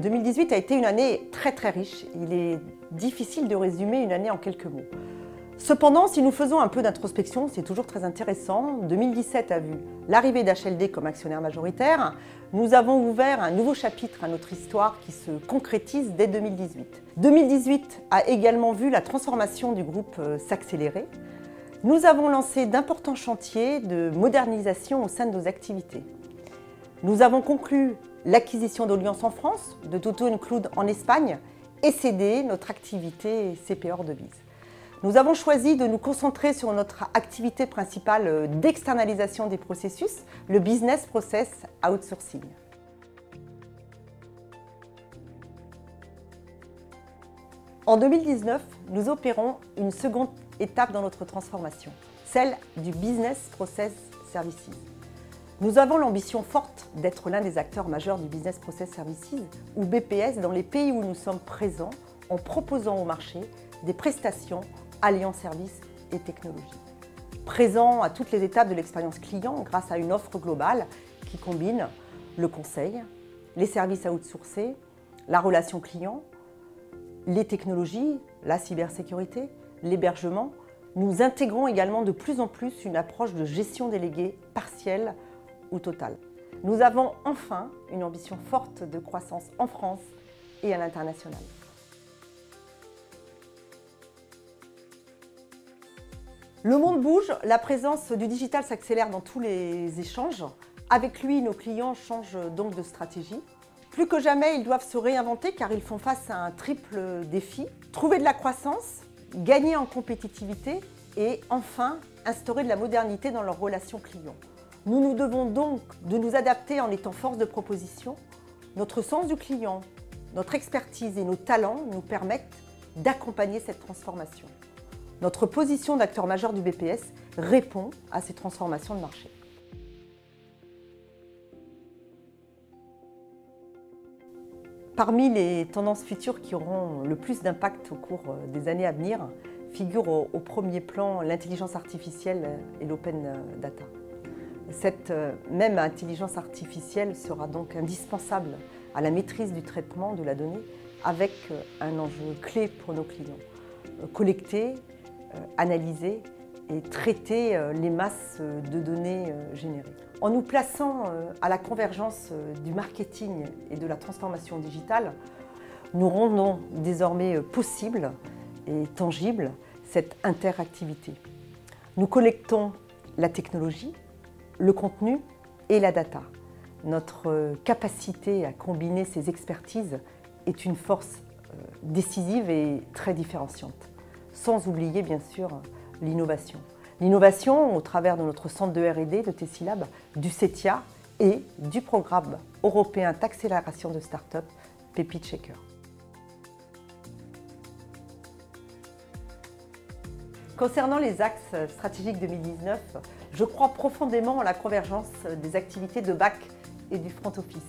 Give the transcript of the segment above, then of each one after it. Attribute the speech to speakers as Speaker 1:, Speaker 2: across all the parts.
Speaker 1: 2018 a été une année très riche. Il est difficile de résumer une année en quelques mots. Cependant, si nous faisons un peu d'introspection, c'est toujours très intéressant. 2017 a vu l'arrivée d'HLD comme actionnaire majoritaire. Nous avons ouvert un nouveau chapitre à notre histoire qui se concrétise dès 2018. 2018 a également vu la transformation du groupe s'accélérer. Nous avons lancé d'importants chantiers de modernisation au sein de nos activités. Nous avons conclu l'acquisition d'Oliance en France, de Toto Include en Espagne et cédé notre activité CP hors devise. Nous avons choisi de nous concentrer sur notre activité principale d'externalisation des processus, le Business Process Outsourcing. En 2019, nous opérons une seconde étape dans notre transformation, celle du Business Process Services. Nous avons l'ambition forte d'être l'un des acteurs majeurs du Business Process Services, ou BPS, dans les pays où nous sommes présents, en proposant au marché des prestations alliant services et technologies. Présent à toutes les étapes de l'expérience client grâce à une offre globale qui combine le conseil, les services outsourcés, la relation client, les technologies, la cybersécurité, l'hébergement. Nous intégrons également de plus en plus une approche de gestion déléguée partielle ou totale. Nous avons enfin une ambition forte de croissance en France et à l'international. Le monde bouge, la présence du digital s'accélère dans tous les échanges. Avec lui, nos clients changent donc de stratégie. Plus que jamais, ils doivent se réinventer car ils font face à un triple défi. Trouver de la croissance, gagner en compétitivité et enfin instaurer de la modernité dans leurs relations clients. Nous nous devons donc de nous adapter en étant force de proposition. Notre sens du client, notre expertise et nos talents nous permettent d'accompagner cette transformation. Notre position d'acteur majeur du BPS répond à ces transformations de marché. Parmi les tendances futures qui auront le plus d'impact au cours des années à venir, figurent au premier plan l'intelligence artificielle et l'open data. Cette même intelligence artificielle sera donc indispensable à la maîtrise du traitement de la donnée avec un enjeu clé pour nos clients. Collecter, analyser et traiter les masses de données générées. En nous plaçant à la convergence du marketing et de la transformation digitale, nous rendons désormais possible et tangible cette interactivité. Nous collectons la technologie, le contenu et la data. Notre capacité à combiner ces expertises est une force décisive et très différenciante. Sans oublier bien sûr l'innovation. L'innovation au travers de notre centre de R&D de Tessilab, du CETIA et du programme européen d'accélération de start-up PepiShaker. Concernant les axes stratégiques 2019, je crois profondément en la convergence des activités de back et du front office.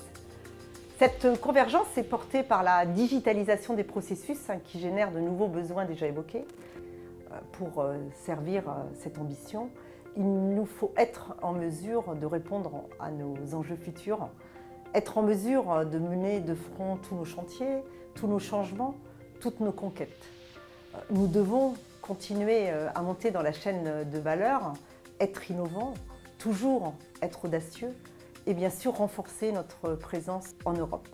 Speaker 1: Cette convergence est portée par la digitalisation des processus qui génère de nouveaux besoins déjà évoqués. Pour servir cette ambition, il nous faut être en mesure de répondre à nos enjeux futurs, être en mesure de mener de front tous nos chantiers, tous nos changements, toutes nos conquêtes. Nous devons continuer à monter dans la chaîne de valeur, être innovants, toujours être audacieux et bien sûr renforcer notre présence en Europe.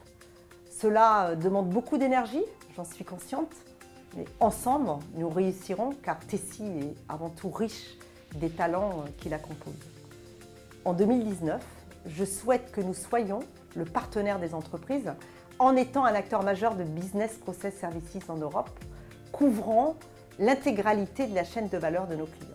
Speaker 1: Cela demande beaucoup d'énergie, j'en suis consciente, mais ensemble, nous réussirons car Tessi est avant tout riche des talents qui la composent. En 2019, je souhaite que nous soyons le partenaire des entreprises en étant un acteur majeur de Business Process Services en Europe, couvrant l'intégralité de la chaîne de valeur de nos clients.